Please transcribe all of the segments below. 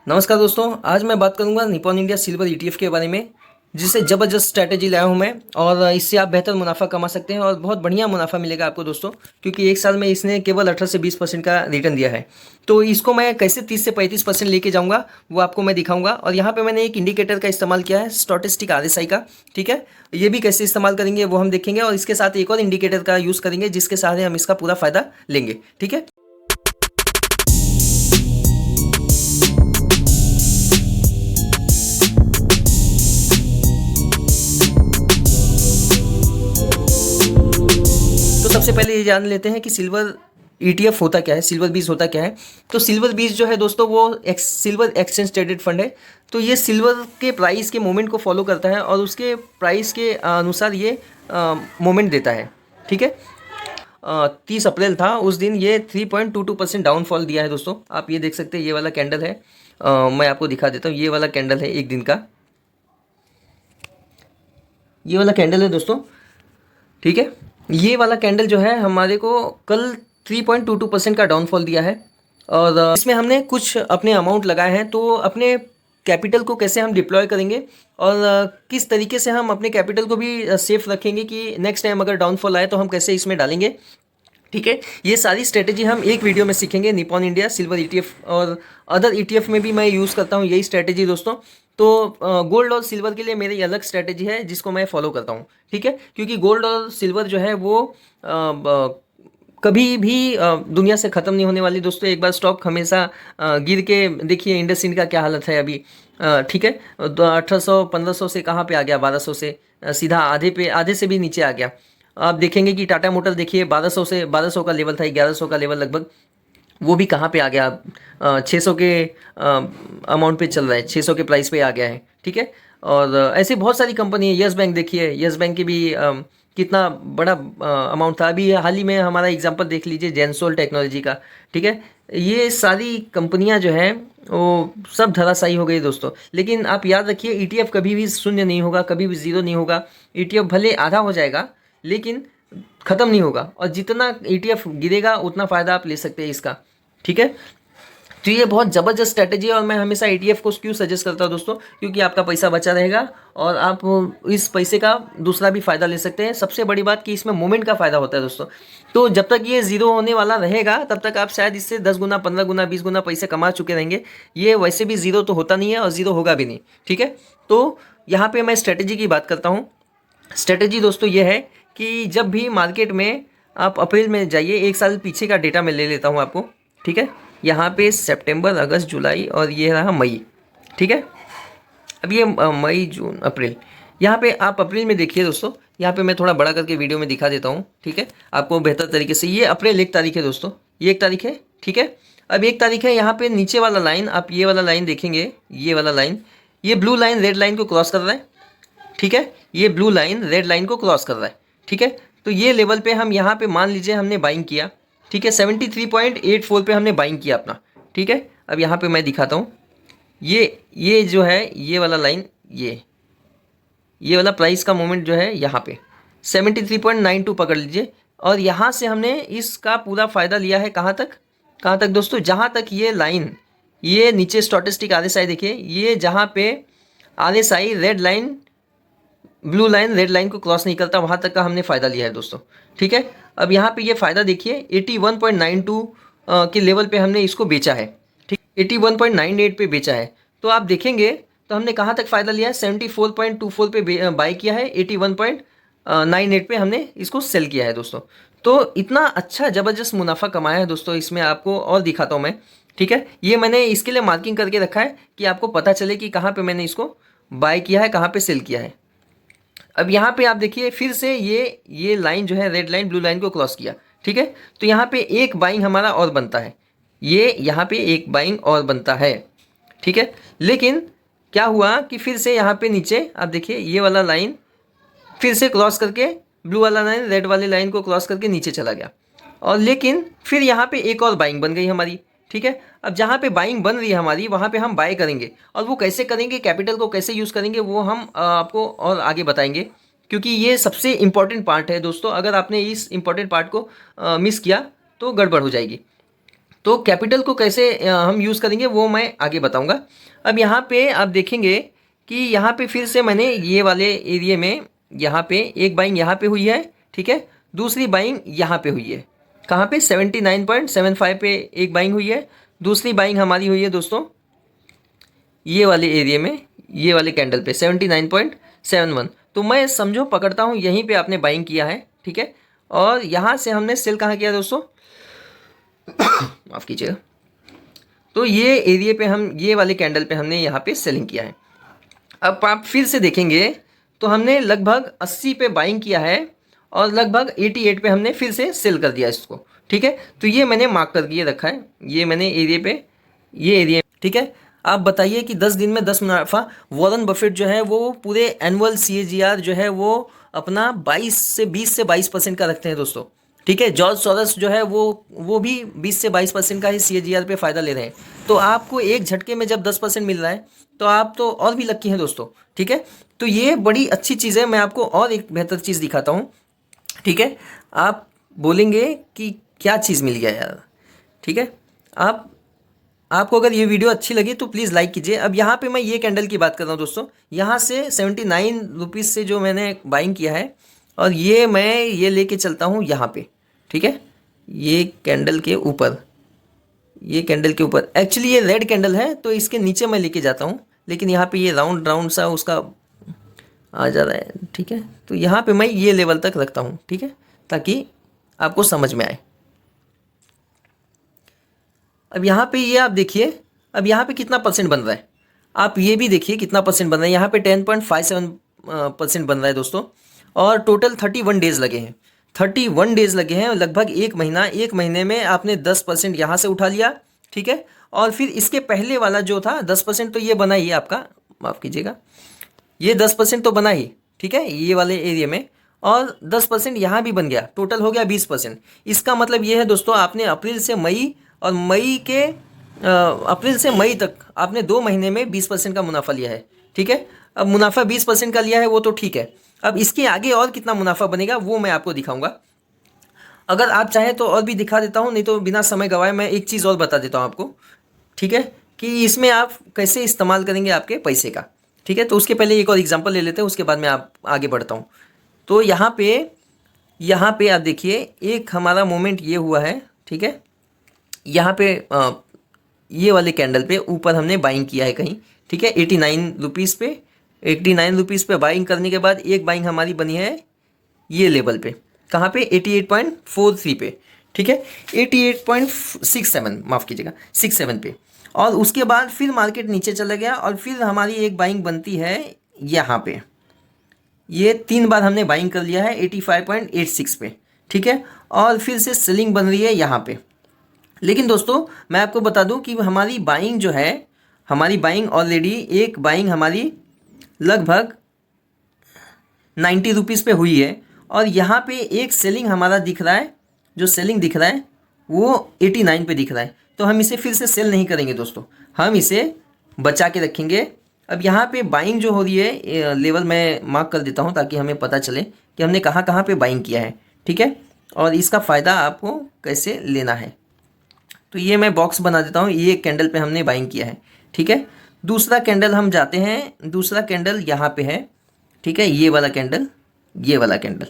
नमस्कार दोस्तों, आज मैं बात करूंगा निप्पॉन इंडिया सिल्वर ईटीएफ के बारे में, जिससे ज़बरदस्त स्ट्रैटेजी लाया हूं मैं। और इससे आप बेहतर मुनाफा कमा सकते हैं और बहुत बढ़िया मुनाफा मिलेगा आपको दोस्तों, क्योंकि एक साल में इसने केवल 18 से 20% का रिटर्न दिया है। तो इसको मैं कैसे 30 से 35% लेके जाऊंगा वो आपको मैं दिखाऊंगा। और यहाँ पे मैंने एक इंडिकेटर का इस्तेमाल किया है, स्टोटेस्टिक आरएसआई का। ठीक है, ये भी कैसे इस्तेमाल करेंगे वो हम देखेंगे, और इसके साथ एक और इंडिकेटर का यूज़ करेंगे जिसके सहारे हम इसका पूरा फायदा लेंगे। ठीक है, तो सबसे पहले ये जान लेते हैं कि सिल्वर ईटीएफ होता क्या है, सिल्वर बीज होता क्या है। तो सिल्वर बीज जो है दोस्तों वो सिल्वर एक्सचेंज ट्रेडेड फंड है। तो ये सिल्वर के प्राइस के मूवमेंट को फॉलो करता है और उसके प्राइस के अनुसार ये मूवमेंट देता है। ठीक है, 30 अप्रैल था उस दिन, ये 3.22% डाउनफॉल दिया है दोस्तों। आप ये देख सकते हैं, ये वाला कैंडल है। मैं आपको दिखा देता हूँ, ये वाला कैंडल है एक दिन का, ये वाला कैंडल है दोस्तों। ठीक है, ये वाला कैंडल जो है हमारे को कल 3.22% का डाउनफॉल दिया है। और इसमें हमने कुछ अपने अमाउंट लगाए हैं। तो अपने कैपिटल को कैसे हम डिप्लॉय करेंगे और किस तरीके से हम अपने कैपिटल को भी सेफ रखेंगे कि नेक्स्ट टाइम अगर डाउनफॉल आए तो हम कैसे इसमें डालेंगे। ठीक है, ये सारी स्ट्रेटेजी हम एक वीडियो में सीखेंगे। निप्पॉन इंडिया सिल्वर ईटीएफ और अदर ईटीएफ में भी मैं यूज़ करता हूँ यही स्ट्रेटेजी दोस्तों। तो गोल्ड और सिल्वर के लिए मेरी अलग स्ट्रेटेजी है जिसको मैं फॉलो करता हूँ। ठीक है, क्योंकि गोल्ड और सिल्वर जो है वो कभी भी दुनिया से ख़त्म नहीं होने वाली दोस्तों। एक बार स्टॉक हमेशा गिर के देखिए, इंडस्इंड का क्या हालत है अभी। ठीक है, 1800-1500 से कहाँ पे आ गया, 1200 से सीधा आधे पे, आधे से भी नीचे आ गया। आप देखेंगे कि टाटा मोटर देखिए 1200 से 1200 का लेवल था, 1100 का लेवल लगभग, वो भी कहाँ पे आ गया, 600 के अमाउंट पे चल रहा है, 600 के प्राइस पे आ गया है। ठीक है, और ऐसे बहुत सारी कंपनी है। यस बैंक देखिए, यस बैंक की भी कितना बड़ा अमाउंट था। अभी हाल ही में हमारा एग्जांपल देख लीजिए जेंसोल टेक्नोलॉजी का। ठीक है, ये सारी कंपनियां जो हैं वो सब धराशायी हो गई दोस्तों। लेकिन आप याद रखिए, ईटीएफ कभी भी शून्य नहीं होगा, कभी भी ज़ीरो नहीं होगा। ईटीएफ भले आधा हो जाएगा लेकिन ख़त्म नहीं होगा, और जितना ईटीएफ गिरेगा उतना फ़ायदा आप ले सकते हैं इसका। ठीक है, तो ये बहुत ज़बरदस्त स्ट्रैटेजी है। और मैं हमेशा ईटीएफ को क्यों सजेस्ट करता हूँ दोस्तों, क्योंकि आपका पैसा बचा रहेगा और आप इस पैसे का दूसरा भी फ़ायदा ले सकते हैं। सबसे बड़ी बात कि इसमें मोमेंट का फ़ायदा होता है दोस्तों। तो जब तक ये ज़ीरो होने वाला रहेगा तब तक आप शायद इससे 10 गुना, 15 गुना, 20 गुना पैसे कमा चुके रहेंगे। ये वैसे भी ज़ीरो तो होता नहीं है और ज़ीरो होगा भी नहीं। ठीक है, तो यहाँ पर मैं स्ट्रैटेजी की बात करता हूँ। स्ट्रैटेजी दोस्तों ये है कि जब भी मार्केट में आप अप्रैल में जाइए, एक साल पीछे का डेटा मैं ले लेता हूँ आपको। ठीक है, यहाँ पे सितंबर, अगस्त, जुलाई और ये रहा मई। ठीक है, अब ये मई, जून, अप्रैल, यहाँ पे आप अप्रैल में देखिए दोस्तों। यहाँ पे मैं थोड़ा बड़ा करके वीडियो में दिखा देता हूँ। ठीक है, आपको बेहतर तरीके से। ये अप्रैल 1 तारीख है दोस्तों, ये 1 तारीख है। ठीक है, अब 1 तारीख है, यहाँ पे नीचे वाला लाइन, आप ये वाला लाइन देखेंगे, ये वाला लाइन, ये ब्लू लाइन रेड लाइन को क्रॉस कर रहा है। ठीक है, ये ब्लू लाइन रेड लाइन को क्रॉस कर रहा है। ठीक है, तो ये लेवल पे हम यहाँ पे मान लीजिए हमने बाइंग किया। ठीक है, 73.84 पे हमने बाइंग किया अपना। ठीक है, अब यहाँ पे मैं दिखाता हूँ, ये जो है ये वाला लाइन, ये वाला प्राइस का मोमेंट जो है यहाँ पे 73.92 पकड़ लीजिए। और यहाँ से हमने इसका पूरा फ़ायदा लिया है कहाँ तक, कहाँ तक दोस्तों, जहाँ तक ये लाइन, ये नीचे स्टोटेस्टिक आरएसआई देखिए, ये जहाँ पे RSI red line, blue line red line को क्रॉस नहीं करता, वहाँ तक का हमने फ़ायदा लिया है दोस्तों। ठीक है, अब यहाँ पे ये फ़ायदा देखिए 81.92 के लेवल पे हमने इसको बेचा है। ठीक, 81.98 पे बेचा है। तो आप देखेंगे तो हमने कहाँ तक फ़ायदा लिया है, 74.24 पे बाई किया है, 81.98 पे हमने इसको सेल किया है दोस्तों। तो इतना अच्छा ज़बरदस्त मुनाफा कमाया है दोस्तों इसमें, आपको और दिखाता हूँ मैं। ठीक है, ये मैंने इसके लिए मार्किंग करके रखा है कि आपको पता चले कि कहाँ पे मैंने इसको बाय किया है, कहाँ पे सेल किया है। अब यहाँ पे आप देखिए फिर से ये लाइन जो है रेड लाइन ब्लू लाइन को क्रॉस किया। ठीक है, तो यहाँ पे एक बाइंग हमारा और बनता है, ये यहाँ पे एक बाइंग और बनता है। ठीक है, लेकिन क्या हुआ कि फिर से यहाँ पे नीचे आप देखिए ये वाला लाइन फिर से क्रॉस करके, ब्लू वाला लाइन रेड वाली लाइन को क्रॉस करके नीचे चला गया। और लेकिन फिर यहाँ पे एक और बाइंग बन गई हमारी। ठीक है, अब जहाँ पे बाइंग बन रही है हमारी वहाँ पे हम बाय करेंगे, और वो कैसे करेंगे, कैपिटल को कैसे यूज़ करेंगे वो हम आपको और आगे बताएंगे, क्योंकि ये सबसे इम्पॉर्टेंट पार्ट है दोस्तों। अगर आपने इस इम्पॉर्टेंट पार्ट को मिस किया तो गड़बड़ हो जाएगी। तो कैपिटल को कैसे हम यूज़ करेंगे वो मैं आगे बताऊंगा। अब यहाँ पे आप देखेंगे कि यहाँ पे फिर से मैंने ये वाले एरिया में यहाँ पे एक बाइंग यहाँ पे हुई है, ठीक है, दूसरी बाइंग यहाँ पे हुई है, कहाँ पे 79.75 पे एक बाइंग हुई है, दूसरी बाइंग हमारी हुई है दोस्तों ये वाले एरिया में, ये वाले कैंडल पे 79.71। तो मैं समझो पकड़ता हूँ यहीं पे आपने बाइंग किया है, ठीक है, और यहाँ से हमने सेल कहाँ किया दोस्तों माफ़ कीजिएगा। तो ये एरिया पे हम ये वाले कैंडल पे हमने यहाँ पे सेलिंग किया है। अब आप फिर से देखेंगे तो हमने लगभग 80 पे बाइंग किया है और लगभग 88 पे हमने फिर से सेल कर दिया इसको, ठीक है। तो ये मैंने मार्क कर दिए रखा है, ये मैंने एरिया पे, ये एरिया, ठीक है। आप बताइए कि 10 दिन में 10 मुनाफा, वॉरेन बफेट जो है वो पूरे एनुअल CAGR जो है वो अपना 20 से 22% का रखते हैं दोस्तों, ठीक है। जॉर्ज सोरोस जो है वो भी 20 से 22% का ही CAGR पे फ़ायदा ले रहे हैं। तो आपको एक झटके में जब 10% मिल रहा है तो आप तो और भी लक्की हैं दोस्तों, ठीक है। तो ये बड़ी अच्छी चीज़ है। मैं आपको और एक बेहतर चीज़ दिखाता हूँ, ठीक है। आप बोलेंगे कि क्या चीज़ मिल गया यार, ठीक है। आपको अगर ये वीडियो अच्छी लगी तो प्लीज़ लाइक कीजिए। अब यहाँ पे मैं ये कैंडल की बात कर रहा हूँ दोस्तों, यहाँ से 79 रुपीज़ से जो मैंने बाइंग किया है और ये मैं ये लेके चलता हूँ यहाँ पे, ठीक है। ये कैंडल के ऊपर, ये कैंडल के ऊपर एक्चुअली ये रेड कैंडल है तो इसके नीचे मैं लेके जाता हूँ, लेकिन यहाँ पे ये राउंड राउंड सा उसका आ जा रहा है, ठीक है। तो यहाँ पे मैं ये लेवल तक रखता हूँ, ठीक है, ताकि आपको समझ में आए। अब यहाँ पे ये आप देखिए, अब यहाँ पे कितना परसेंट बन रहा है, आप ये भी देखिए कितना परसेंट बन रहा है। यहाँ पे 10.57% बन रहा है दोस्तों, और टोटल 31 डेज़ लगे हैं, 31 डेज़ लगे हैं, लगभग एक महीना। एक महीने में आपने 10% यहाँ से उठा लिया, ठीक है। और फिर इसके पहले वाला जो था 10% तो ये बना ही आपका, माफ़ कीजिएगा, ये 10% तो बना ही, ठीक है, ये वाले एरिया में, और 10% यहाँ भी बन गया, टोटल हो गया 20%। इसका मतलब ये है दोस्तों, आपने अप्रैल से मई और अप्रैल से मई तक आपने 2 महीने में 20% का मुनाफा लिया है, ठीक है। अब मुनाफा 20% का लिया है वो तो ठीक है, अब इसके आगे और कितना मुनाफा बनेगा वो मैं आपको दिखाऊंगा। अगर आप चाहें तो और भी दिखा देता हूँ, नहीं तो बिना समय गवाए मैं एक चीज़ और बता देता हूँ आपको, ठीक है, कि इसमें आप कैसे इस्तेमाल करेंगे आपके पैसे का, ठीक है। तो उसके पहले एक और एग्जांपल ले लेते हैं, उसके बाद मैं आप आगे बढ़ता हूँ। तो यहाँ पे आप देखिए एक हमारा मोमेंट ये हुआ है, ठीक है। यहाँ पे ये वाले कैंडल पे ऊपर हमने बाइंग किया है कहीं, ठीक है, 89 रुपीज़ पे, 89 रुपीज़ पे बाइंग करने के बाद एक बाइंग हमारी बनी है ये लेवल पे, कहाँ पे 88.43 पे, ठीक है, 88.67 माफ़ कीजिएगा 67 पे। और उसके बाद फिर मार्केट नीचे चला गया और फिर हमारी एक बाइंग बनती है यहाँ पे, ये 3 बार हमने बाइंग कर लिया है 85.86 पे, ठीक है। और फिर से सेलिंग बन रही है यहाँ पे। लेकिन दोस्तों मैं आपको बता दूं कि हमारी बाइंग जो है, हमारी बाइंग ऑलरेडी एक बाइंग हमारी लगभग 90 रुपीज़ पे हुई है, और यहाँ पे एक सेलिंग हमारा दिख रहा है, जो सेलिंग दिख रहा है वो 89 पे दिख रहा है। तो हम इसे फिर से सेल नहीं करेंगे दोस्तों, हम इसे बचा के रखेंगे। अब यहाँ पे बाइंग जो हो रही है, लेवल मैं मार्क कर देता हूँ ताकि हमें पता चले कि हमने कहाँ कहाँ पे बाइंग किया है, ठीक है, और इसका फ़ायदा आपको कैसे लेना है। तो ये मैं बॉक्स बना देता हूँ, ये कैंडल पे हमने बाइंग किया है, ठीक है। दूसरा कैंडल हम जाते हैं, दूसरा कैंडल यहाँ पे है, ठीक है, ये वाला कैंडल, ये वाला कैंडल,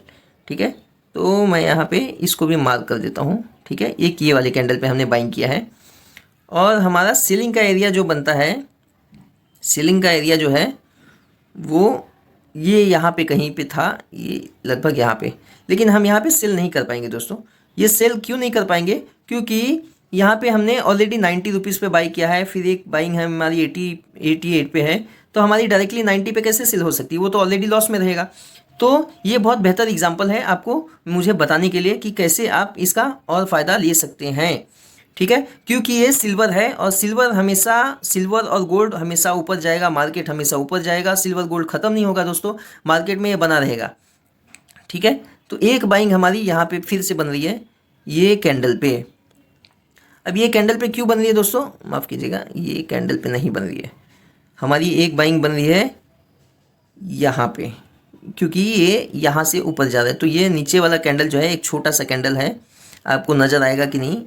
ठीक है। तो मैं यहाँ पे इसको भी मार्क कर देता हूँ, ठीक है। एक ये वाले कैंडल पे हमने बाइंग किया है, और हमारा सीलिंग का एरिया जो बनता है, सीलिंग का एरिया जो है वो ये यहाँ पे कहीं पे था, ये लगभग यहाँ पे। लेकिन हम यहाँ पे सेल नहीं कर पाएंगे दोस्तों। ये सेल क्यों नहीं कर पाएंगे, क्योंकि यहाँ पे हमने ऑलरेडी 90 रुपीज़ पे बाई किया है, फिर एक बाइंग है हमारी 88 पे है, तो हमारी डायरेक्टली 90 पे कैसे सेल हो सकती है, वो तो ऑलरेडी लॉस में रहेगा। तो ये बहुत बेहतर एग्जांपल है आपको मुझे बताने के लिए कि कैसे आप इसका और फ़ायदा ले सकते हैं, ठीक है। क्योंकि ये सिल्वर है, और सिल्वर और गोल्ड हमेशा ऊपर जाएगा, मार्केट हमेशा ऊपर जाएगा, सिल्वर गोल्ड ख़त्म नहीं होगा दोस्तों, मार्केट में ये बना रहेगा, ठीक है। तो एक बाइंग हमारी यहाँ पे फिर से बन रही है ये कैंडल पे। अब ये कैंडल पे क्यों बन रही है दोस्तों, माफ़ कीजिएगा, ये कैंडल पे नहीं बन रही है, हमारी एक बाइंग बन रही है यहाँ पे, क्योंकि ये यहाँ से ऊपर जा रहा है। तो ये नीचे वाला कैंडल जो है एक छोटा सा कैंडल है, आपको नज़र आएगा कि नहीं,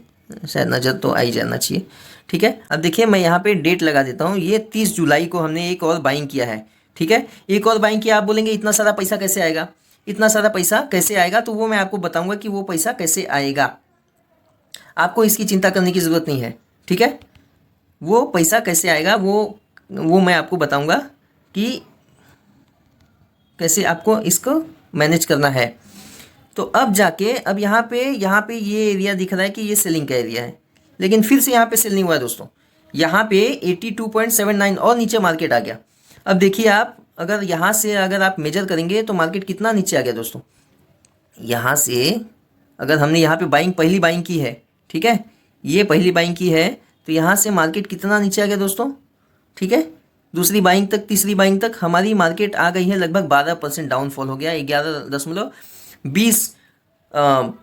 शायद नज़र तो आ ही जाना चाहिए। ठीक है, अब देखिए मैं यहाँ पे डेट लगा देता हूँ, ये 30 जुलाई को हमने एक और बाइंग किया है। ठीक है, एक और बाइंग किया। आप बोलेंगे इतना सारा पैसा कैसे आएगा, इतना सारा पैसा कैसे आएगा, तो वो मैं आपको बताऊंगा कि वो पैसा कैसे आएगा। आपको इसकी चिंता करने की ज़रूरत नहीं है। ठीक है, वो पैसा कैसे आएगा वो मैं आपको बताऊंगा कि कैसे आपको इसको मैनेज करना है। तो अब जाके अब यहाँ पे ये एरिया दिख रहा है कि ये सेलिंग का एरिया है, लेकिन फिर से यहाँ पे सेल नहीं हुआ है दोस्तों। यहाँ पे 82.79 और नीचे मार्केट आ गया। अब देखिए आप अगर यहाँ से अगर आप मेजर करेंगे तो मार्केट कितना नीचे आ गया दोस्तों। यहाँ से अगर हमने यहाँ पे पहली बाइंग की है, ठीक है, ये पहली बाइंग की है, तो यहाँ से मार्केट कितना नीचे आ गया दोस्तों। ठीक है, दूसरी बाइंग तक, तीसरी बाइंग तक हमारी मार्केट आ गई है, लगभग 12% डाउनफॉल हो गया। 11.20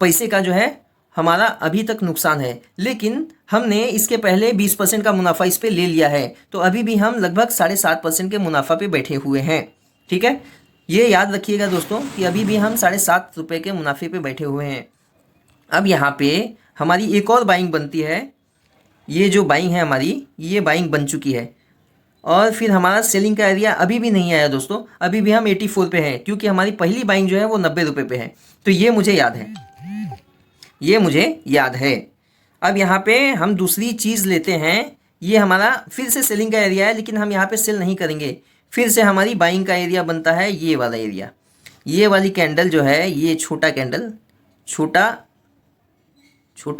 पैसे का जो है हमारा अभी तक नुकसान है, लेकिन हमने इसके पहले 20% का मुनाफा इस पे ले लिया है, तो अभी भी हम लगभग 7.5% के मुनाफा पे बैठे हुए हैं। ठीक है, ये याद रखिएगा दोस्तों कि अभी भी हम 7.5 रुपये के मुनाफे पे बैठे हुए हैं। अब यहाँ पे हमारी एक और बाइंग बनती है, ये जो बाइंग है हमारी, ये बाइंग बन चुकी है, और फिर हमारा सेलिंग का एरिया अभी भी नहीं आया दोस्तों। अभी भी हम 84 पे हैं, क्योंकि हमारी पहली बाइंग जो है वो 90 रुपये पे है। तो ये मुझे याद है, ये मुझे याद है। अब यहाँ पे हम दूसरी चीज़ लेते हैं, ये हमारा फिर से सेलिंग का एरिया है, लेकिन हम यहाँ पे सेल नहीं करेंगे। फिर से हमारी बाइंग का एरिया बनता है ये वाला एरिया। ये वाली कैंडल जो है, ये छोटा कैंडल, छोटा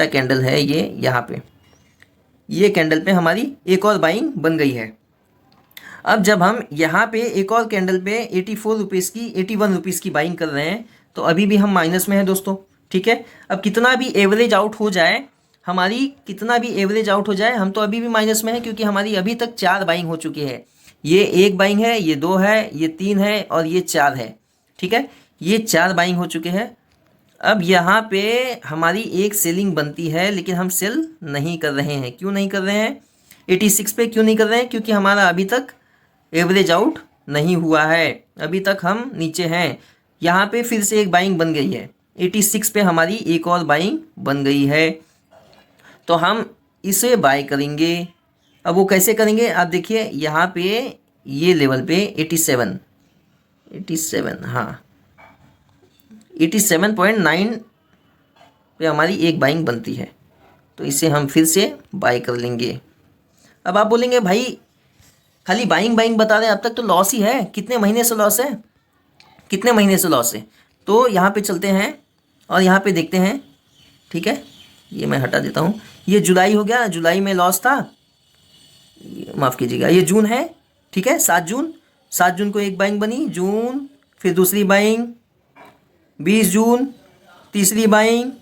कैंडल है ये, यहाँ पे ये कैंडल पे हमारी एक और बाइंग बन गई है। अब जब हम यहाँ पे एक और कैंडल पे 84 रुपीज़ की 81 रुपीज़ की बाइंग कर रहे हैं, तो अभी भी हम माइनस में हैं दोस्तों। ठीक है, अब कितना भी एवरेज आउट हो जाए हमारी, कितना भी एवरेज आउट हो जाए, हम तो अभी भी माइनस में हैं, क्योंकि हमारी अभी तक 4 बाइंग हो चुकी है। ये एक बाइंग है, ये 2 है, ये 3 है और ये 4 है। ठीक है, ये 4 बाइंग हो चुके हैं। अब यहाँ पे हमारी एक सेलिंग बनती है, लेकिन हम सेल नहीं कर रहे हैं। क्यों नहीं कर रहे हैं? 86 पे क्यों नहीं कर रहे हैं? क्योंकि हमारा अभी तक एवरेज आउट नहीं हुआ है, अभी तक हम नीचे हैं। यहाँ पे फिर से एक बाइंग बन गई है, 86 पे हमारी एक और बाइंग बन गई है, तो हम इसे बाय करेंगे। अब वो कैसे करेंगे आप देखिए, यहाँ पे ये लेवल पे 87, हाँ 87.9 पे हमारी एक बाइंग बनती है, तो इसे हम फिर से बाय कर लेंगे। अब आप बोलेंगे भाई खाली बाइंग बता रहे हैं, अब तक तो लॉस ही है, कितने महीने से लॉस है, कितने महीने से लॉस है। तो यहाँ पे चलते हैं और यहाँ पे देखते हैं। ठीक है, ये मैं हटा देता हूँ, ये जुलाई हो गया, जुलाई में लॉस था, माफ़ कीजिएगा, ये जून है। ठीक है, 7 जून को एक बाइंग बनी, जून, फिर दूसरी बाइंग 20 जून, तीसरी बाइंग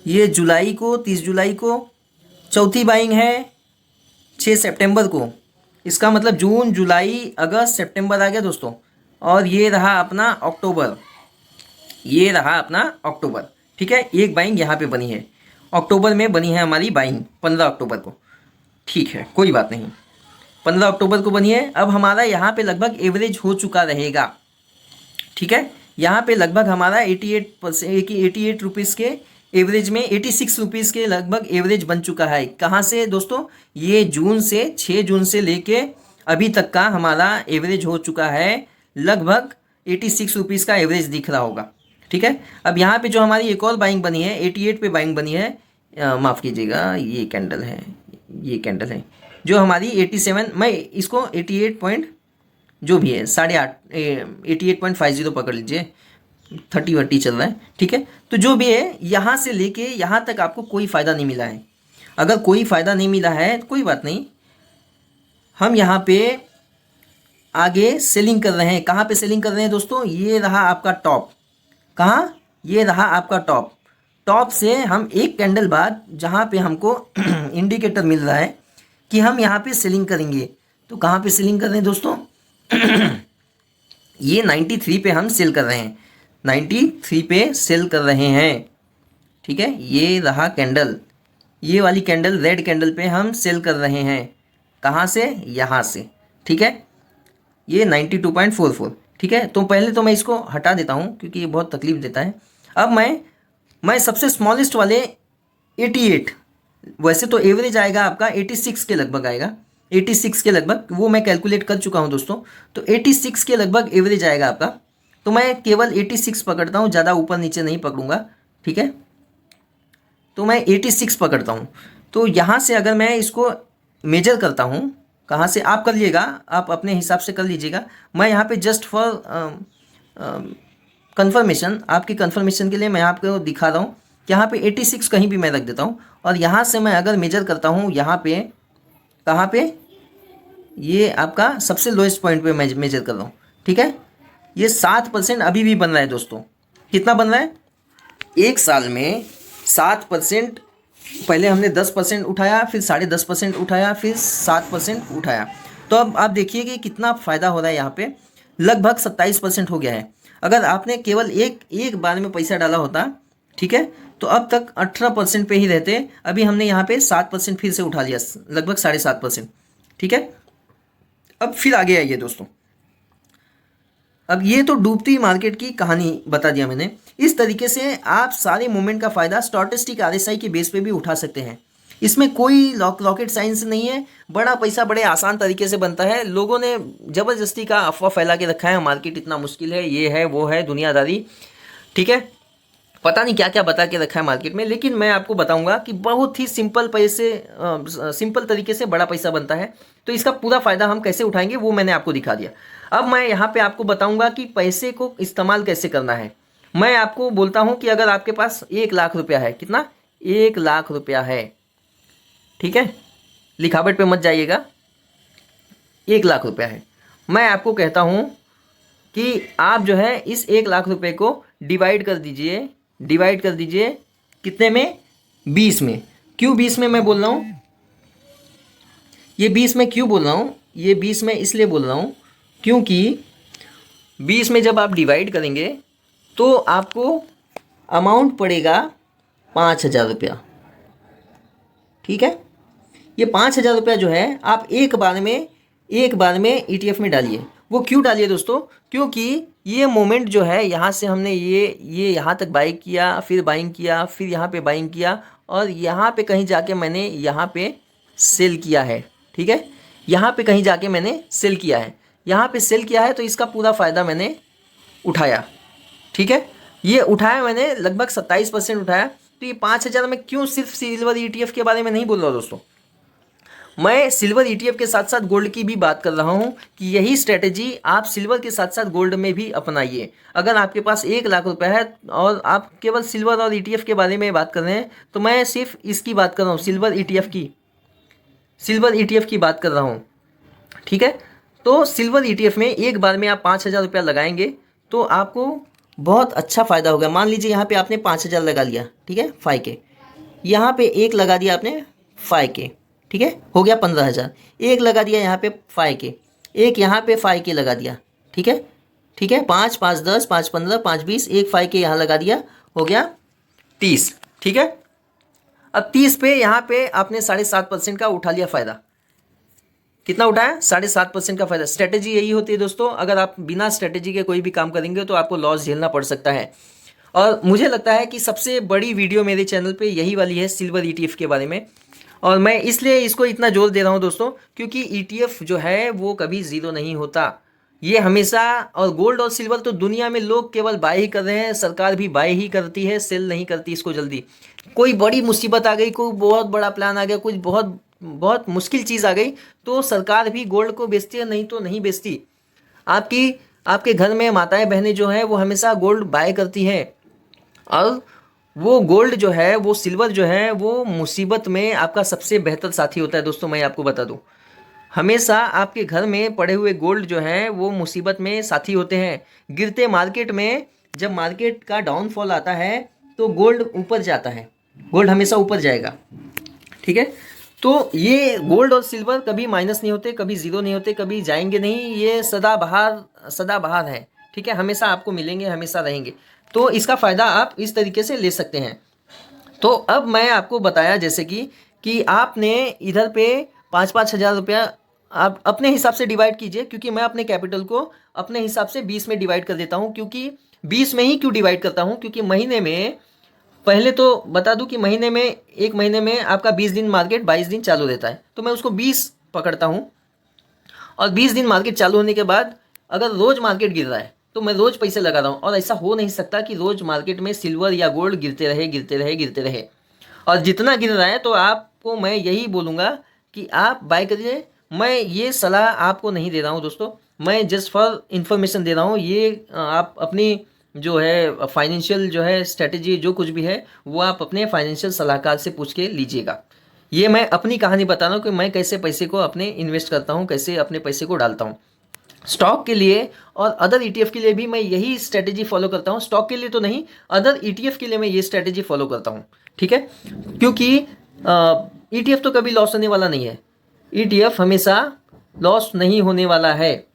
ये जुलाई को, 30 जुलाई को, चौथी बाइंग है 6 सितंबर को। इसका मतलब जून, जुलाई, अगस्त, सितंबर आ गया दोस्तों, और ये रहा अपना अक्टूबर, ये रहा अपना अक्टूबर। ठीक है, एक बाइंग यहाँ पे बनी है, अक्टूबर में बनी है हमारी बाइंग 15 अक्टूबर को। ठीक है, कोई बात नहीं, 15 अक्टूबर को बनी है। अब हमारा यहाँ पे लगभग एवरेज हो चुका रहेगा। ठीक है, यहाँ पे लगभग हमारा 88 रुपीज़ के एवरेज में 86 रुपीज़ के लगभग एवरेज बन चुका है। कहाँ से दोस्तों? ये जून से 6 जून से लेके अभी तक का हमारा एवरेज हो चुका है, लगभग 86 रुपीज़ का एवरेज दिख रहा होगा। ठीक है, अब यहाँ पे जो हमारी एक और बाइंग बनी है 88 पे बाइंग बनी है, माफ़ कीजिएगा ये कैंडल है, ये कैंडल है जो हमारी 87, मैं इसको 88 पॉइंट जो भी है 88.50 पकड़ लीजिए, 30 चल रहा है। ठीक है, तो जो भी है यहाँ से लेके यहाँ तक आपको कोई फ़ायदा नहीं मिला है। अगर कोई फ़ायदा नहीं मिला है तो कोई बात नहीं, हम यहाँ पे आगे सेलिंग कर रहे हैं। कहाँ पे सेलिंग कर रहे हैं दोस्तों? ये रहा आपका टॉप, कहाँ? ये रहा आपका टॉप। टॉप से हम एक कैंडल बाद जहाँ पे हमको इंडिकेटर मिल रहा है कि हम यहाँ पे सेलिंग करेंगे, तो कहाँ पे सेलिंग कर रहे हैं दोस्तों? ये 93 पे हम सेल कर रहे हैं, 93 पे सेल कर रहे हैं। ठीक है, ये रहा कैंडल, ये वाली कैंडल रेड कैंडल पे हम सेल कर रहे हैं। कहाँ से? यहाँ से। ठीक है, ये 92.44। ठीक है, तो पहले तो मैं इसको हटा देता हूँ क्योंकि ये बहुत तकलीफ देता है। अब मैं सबसे स्मॉलेस्ट वाले 88 वैसे तो एवरेज आएगा आपका 86 के लगभग आएगा, 86 के लगभग, वो मैं कैलकुलेट कर चुका हूँ दोस्तों। तो 86 के लगभग एवरेज आएगा आपका। तो मैं केवल 86 पकड़ता हूँ, ज़्यादा ऊपर नीचे नहीं पकड़ूंगा, ठीक है। तो मैं 86 पकड़ता हूँ। तो यहाँ से अगर मैं इसको मेजर करता हूँ, कहाँ से आप कर लीजिएगा, आप अपने हिसाब से कर लीजिएगा। मैं यहाँ पे जस्ट फॉर कंफर्मेशन, आपकी कंफर्मेशन के लिए मैं आपको दिखा रहा हूँ। यहाँ पे 86 कहीं भी मैं रख देता हूँ, और यहाँ से मैं अगर मेजर करता हूँ, यहाँ पे कहाँ पे, ये आपका सबसे लोएस्ट पॉइंट पे मैं मेजर कर रहा हूँ, ठीक है। ये 7% अभी भी बन रहा है दोस्तों। कितना बन रहा है? एक साल में 7%। पहले हमने 10% उठाया, फिर 10.5% उठाया, फिर 7% उठाया। तो अब आप देखिए कि कितना फ़ायदा हो रहा है यहाँ पे, लगभग 27% हो गया है। अगर आपने केवल एक बार में पैसा डाला होता, ठीक है, तो अब तक 18% पे ही रहते। अभी हमने यहाँ पे 7% फिर से उठा लिया, लगभग 7.5%, ठीक है। अब फिर आगे आइए दोस्तों। अब ये तो डूबती मार्केट की कहानी बता दिया मैंने। इस तरीके से आप सारे मूवमेंट का फ़ायदा स्टॉकेस्टिक आरएसआई के बेस पे भी उठा सकते हैं। इसमें कोई रॉकेट साइंस नहीं है, बड़ा पैसा बड़े आसान तरीके से बनता है। लोगों ने ज़बरदस्ती का अफवाह फैला के रखा है, मार्केट इतना मुश्किल है, ये है वो है, दुनियादारी, ठीक है, पता नहीं क्या क्या बता के रखा है मार्केट में। लेकिन मैं आपको बताऊंगा कि बहुत ही सिंपल सिंपल तरीके से बड़ा पैसा बनता है। तो इसका पूरा फ़ायदा हम कैसे उठाएंगे वो मैंने आपको दिखा दिया। अब मैं यहाँ पे आपको बताऊंगा कि पैसे को इस्तेमाल कैसे करना है। मैं आपको बोलता हूँ कि अगर आपके पास 1 लाख रुपया है, कितना, 1 लाख रुपया है, ठीक है, लिखावट पे मत जाइएगा, 1 लाख रुपया है। मैं आपको कहता हूँ कि आप जो है इस 1 लाख रुपए को डिवाइड कर दीजिए, डिवाइड कर दीजिए कितने में, 20 में। क्यों 20 में मैं बोल रहा हूँ, ये 20 में क्यों बोल रहा हूँ, ये 20 में इसलिए बोल रहा हूँ क्योंकि 20 में जब आप डिवाइड करेंगे तो आपको अमाउंट पड़ेगा 5,000 रुपया, ठीक है। ये 5,000 रुपया जो है आप एक बार में ETF में डालिए। वो क्यों डालिए दोस्तों, क्योंकि ये मोमेंट जो है, यहाँ से हमने ये यहाँ तक बाइंग किया, फिर बाइंग किया, फिर यहाँ पे बाइंग किया, और यहाँ पे कहीं जाके मैंने यहाँ पे सेल किया है, ठीक है। यहाँ पे कहीं जाके मैंने सेल किया है, यहाँ पे सेल किया है, तो इसका पूरा फ़ायदा मैंने उठाया, ठीक है। ये उठाया मैंने, लगभग 27% उठाया। तो ये 5,000 में क्यों सिर्फ सिल्वर ETF के बारे में नहीं बोल रहा दोस्तों, मैं सिल्वर ETF के साथ साथ गोल्ड की भी बात कर रहा हूं कि यही स्ट्रेटेजी आप सिल्वर के साथ साथ गोल्ड में भी अपनाइए। अगर आपके पास 1 लाख रुपए है और आप केवल सिल्वर और ETF के बारे में बात कर रहे हैं, तो मैं सिर्फ इसकी बात कर रहा हूँ, सिल्वर ETF की बात कर रहा हूँ, ठीक है। तो सिल्वर ETF में एक बार में आप 5,000 रुपया लगाएंगे तो आपको बहुत अच्छा फ़ायदा होगा। मान लीजिए यहाँ पे आपने 5,000 लगा लिया, ठीक है, 5K, यहाँ पे एक लगा दिया आपने 5K, ठीक है, हो गया 15,000। एक लगा दिया यहाँ पे 5K, एक यहाँ पे 5K लगा दिया, ठीक है, ठीक है, 5 5 10 5 15 5 20, एक 5K यहाँ लगा दिया, हो गया 30, ठीक है। अब 30 पे यहाँ पे आपने 7.5% का उठा लिया फ़ायदा। कितना उठाया? 7.5% का फ़ायदा। स्ट्रेटेजी यही होती है दोस्तों, अगर आप बिना स्ट्रेटेजी के कोई भी काम करेंगे तो आपको लॉस झेलना पड़ सकता है। और मुझे लगता है कि सबसे बड़ी वीडियो मेरे चैनल पे यही वाली है, सिल्वर ETF के बारे में। और मैं इसलिए इसको इतना जोर दे रहा हूँ दोस्तों, क्योंकि ETF जो है वो कभी ज़ीरो नहीं होता, ये हमेशा। और गोल्ड और सिल्वर तो दुनिया में लोग केवल बाय ही कर रहे हैं, सरकार भी बाय ही करती है, सेल नहीं करती इसको जल्दी। कोई बड़ी मुसीबत आ गई, कोई बहुत बड़ा प्लान आ गया, कुछ बहुत बहुत मुश्किल चीज़ आ गई, तो सरकार भी गोल्ड को बेचती है, नहीं तो नहीं बेचती। आपके घर में माताएं बहनें जो हैं वो हमेशा गोल्ड बाय करती हैं। और वो गोल्ड जो है, वो सिल्वर जो है, वो मुसीबत में आपका सबसे बेहतर साथी होता है दोस्तों। मैं आपको बता दूं, हमेशा आपके घर में पड़े हुए गोल्ड जो है वो मुसीबत में साथी होते हैं। गिरते मार्केट में जब मार्केट का डाउनफॉल आता है तो गोल्ड ऊपर जाता है, गोल्ड हमेशा ऊपर जाएगा, ठीक है। तो ये गोल्ड और सिल्वर कभी माइनस नहीं होते, कभी ज़ीरो नहीं होते, कभी जाएंगे नहीं, ये सदाबहार है, ठीक है, हमेशा आपको मिलेंगे, हमेशा रहेंगे। तो इसका फ़ायदा आप इस तरीके से ले सकते हैं। तो अब मैं आपको बताया जैसे कि आपने इधर पे 5-5 हज़ार रुपया आप अपने हिसाब से डिवाइड कीजिए, क्योंकि मैं अपने कैपिटल को अपने हिसाब से 20 में डिवाइड कर देता हूँ। क्योंकि 20 में ही क्यों डिवाइड करता हूँ, क्योंकि महीने में पहले तो बता दूं कि महीने में, एक महीने में आपका 20 दिन मार्केट 22 दिन चालू रहता है, तो मैं उसको 20 पकड़ता हूँ। और 20 दिन मार्केट चालू होने के बाद अगर रोज मार्केट गिर रहा है तो मैं रोज पैसे लगा रहा हूँ। और ऐसा हो नहीं सकता कि रोज मार्केट में सिल्वर या गोल्ड गिरते रहे गिरते रहे गिरते रहे। और जितना गिर रहा है तो आपको मैं यही बोलूँगा कि आप बाय करिए। मैं ये सलाह आपको नहीं दे रहा हूँ दोस्तों, मैं जस्ट फॉर इन्फॉर्मेशन दे रहा हूँ। ये आप अपनी जो है फाइनेंशियल जो है स्ट्रेटेजी जो कुछ भी है वो आप अपने फाइनेंशियल सलाहकार से पूछ के लीजिएगा। ये मैं अपनी कहानी बता रहा हूँ कि मैं कैसे पैसे को अपने इन्वेस्ट करता हूँ, कैसे अपने पैसे को डालता हूँ। स्टॉक के लिए और अदर ईटीएफ के लिए भी मैं यही स्ट्रेटेजी फॉलो करता हूँ। स्टॉक के लिए तो नहीं, अदर ईटीएफ के लिए मैं ये स्ट्रेटेजी फॉलो करता हूँ, ठीक है। क्योंकि ईटीएफ तो कभी लॉस होने वाला नहीं है, ईटीएफ हमेशा लॉस नहीं होने वाला है,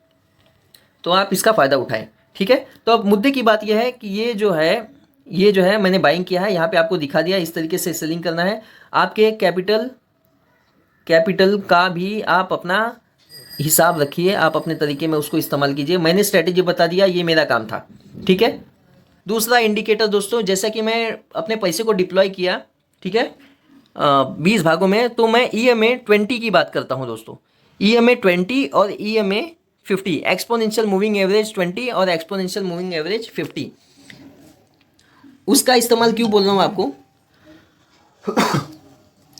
तो आप इसका फ़ायदा उठाएं, ठीक है। तो अब मुद्दे की बात यह है कि ये जो है मैंने बाइंग किया है, यहाँ पे आपको दिखा दिया इस तरीके से सेलिंग करना है। आपके कैपिटल का भी आप अपना हिसाब रखिए, आप अपने तरीके में उसको इस्तेमाल कीजिए। मैंने स्ट्रेटेजी बता दिया, ये मेरा काम था, ठीक है। दूसरा इंडिकेटर दोस्तों, जैसा कि मैं अपने पैसे को डिप्लॉय किया, ठीक है, 20 भागों में, तो मैं EMA 20 की बात करता हूँ दोस्तों। EMA 20 और EMA 50, एक्सपोनेंशियल मूविंग एवरेज 20 और एक्सपोनेंशियल मूविंग एवरेज 50। उसका इस्तेमाल क्यों बोल रहा हूँ आपको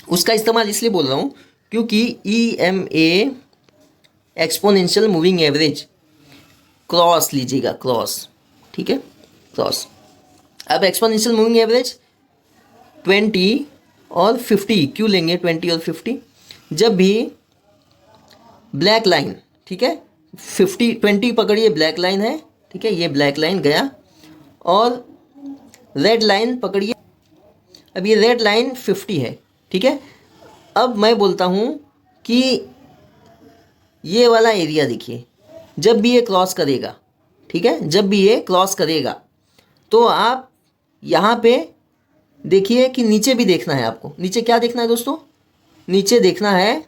उसका इस्तेमाल इसलिए बोल रहा हूँ क्योंकि EMA exponential moving average cross लीजिएगा, क्रॉस, ठीक है, क्रॉस। अब एक्सपोनेंशियल मूविंग एवरेज 20 और 50 क्यों लेंगे, 20 और 50? जब भी ब्लैक लाइन, ठीक है, 20 पकड़िए, ब्लैक लाइन है, ठीक है, ये ब्लैक लाइन गया, और रेड लाइन पकड़िए, अब ये रेड लाइन 50 है, ठीक है। अब मैं बोलता हूँ कि ये वाला एरिया देखिए, जब भी ये क्रॉस करेगा, ठीक है, जब भी ये क्रॉस करेगा तो आप यहाँ पे देखिए कि नीचे भी देखना है आपको। नीचे क्या देखना है दोस्तों? नीचे देखना है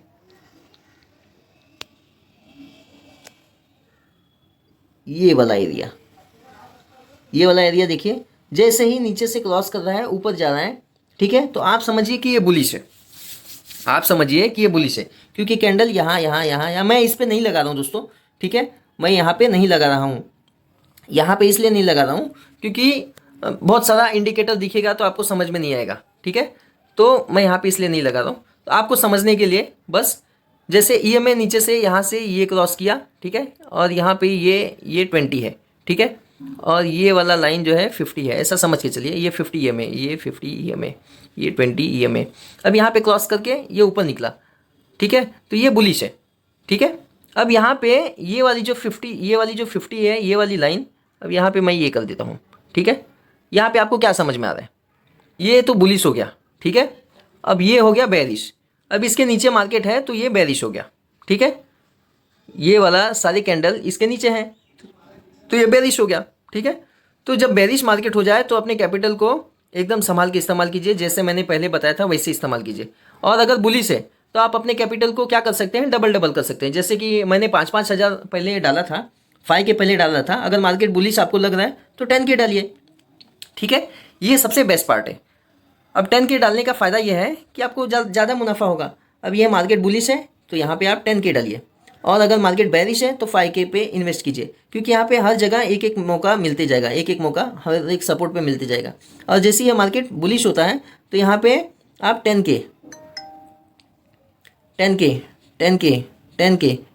ये वाला एरिया, ये वाला एरिया देखिए, जैसे ही नीचे से क्रॉस कर रहा है ऊपर जा रहा है, ठीक है, तो आप समझिए कि ये बुलिश है, आप समझिए कि ये बुलिश है, क्योंकि कैंडल यहाँ मैं इस पे नहीं लगा रहा हूँ दोस्तों, ठीक है, मैं यहाँ पे नहीं लगा रहा हूँ, यहाँ पे इसलिए नहीं लगा रहा हूँ क्योंकि बहुत सारा इंडिकेटर दिखेगा तो आपको समझ में नहीं आएगा, ठीक है, तो मैं यहाँ पे इसलिए नहीं लगा रहा हूँ। तो आपको समझने के लिए बस, जैसे EMA नीचे से यहाँ से ये क्रॉस किया, ठीक है, और यहाँ पे ये 20 है, ठीक है, और ये वाला लाइन जो है 50 है, ऐसा समझ के चलिए, ये 50 EMA, ये 50 EMA, ये 20 EMA। अब यहाँ पे क्रॉस करके ये ऊपर निकला, ठीक है, तो ये बुलिश है, ठीक है। अब यहाँ पे ये वाली जो 50 है, ये वाली लाइन, अब यहाँ पे मैं ये कर देता हूँ, ठीक है। यहाँ पे आपको क्या समझ में आ रहा है? ये तो बुलिश हो गया, ठीक है। अब ये हो गया बेरिश, अब इसके नीचे मार्केट है तो ये बेरिश हो गया, ठीक है। ये वाला सारे कैंडल इसके नीचे हैं तो ये बेरिश हो गया, ठीक है। तो जब बेरिश मार्केट हो जाए तो अपने कैपिटल को एकदम संभाल के इस्तेमाल कीजिए, जैसे मैंने पहले बताया था वैसे इस्तेमाल कीजिए। और अगर बुलिश है तो आप अपने कैपिटल को क्या कर सकते हैं, डबल कर सकते हैं। जैसे कि मैंने 5-5 हज़ार पहले डाला था, 5K पहले डाला था। अगर मार्केट बुलिश आपको लग रहा है तो 10K डालिए, ठीक है। ये सबसे बेस्ट पार्ट है। अब 10K डालने का फ़ायदा यह है कि आपको ज़्यादा मुनाफा होगा। अब ये मार्केट बुलिश है तो यहाँ पे आप 10K डालिए, और अगर मार्केट बेरिश है तो 5K पे इन्वेस्ट कीजिए, क्योंकि यहाँ पे हर जगह एक एक मौका मिलते जाएगा, एक एक मौका हर एक सपोर्ट पे मिलते जाएगा। और जैसे ही मार्केट बुलिश होता है तो यहाँ पे आप 10K,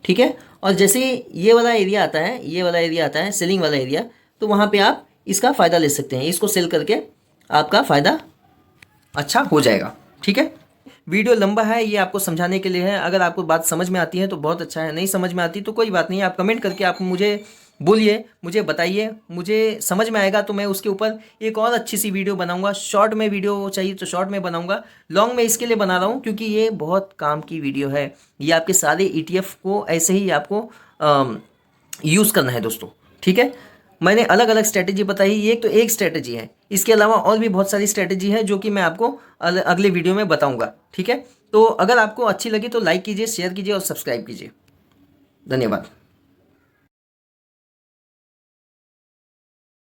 ठीक है। और जैसे ये वाला एरिया आता है, सेलिंग वाला एरिया, तो वहाँ पे आप इसका फ़ायदा ले सकते हैं। इसको सेल करके आपका फ़ायदा अच्छा हो जाएगा, ठीक है। वीडियो लंबा है, ये आपको समझाने के लिए है। अगर आपको बात समझ में आती है तो बहुत अच्छा है, नहीं समझ में आती तो कोई बात नहीं, आप कमेंट करके आप मुझे बोलिए, मुझे बताइए, मुझे समझ में आएगा तो मैं उसके ऊपर एक और अच्छी सी वीडियो बनाऊंगा। शॉर्ट में वीडियो चाहिए तो शॉर्ट में बनाऊंगा, लॉन्ग में इसके लिए बना रहा हूँ क्योंकि ये बहुत काम की वीडियो है। ये आपके सारे ETF को ऐसे ही आपको यूज़ करना है दोस्तों, ठीक है। मैंने अलग अलग स्ट्रेटेजी बताई, ये तो एक स्ट्रेटेजी है, इसके अलावा और भी बहुत सारी स्ट्रेटेजी है जो कि मैं आपको अगले वीडियो में बताऊंगा, ठीक है। तो अगर आपको अच्छी लगी तो लाइक कीजिए, शेयर कीजिए और सब्सक्राइब कीजिए। धन्यवाद।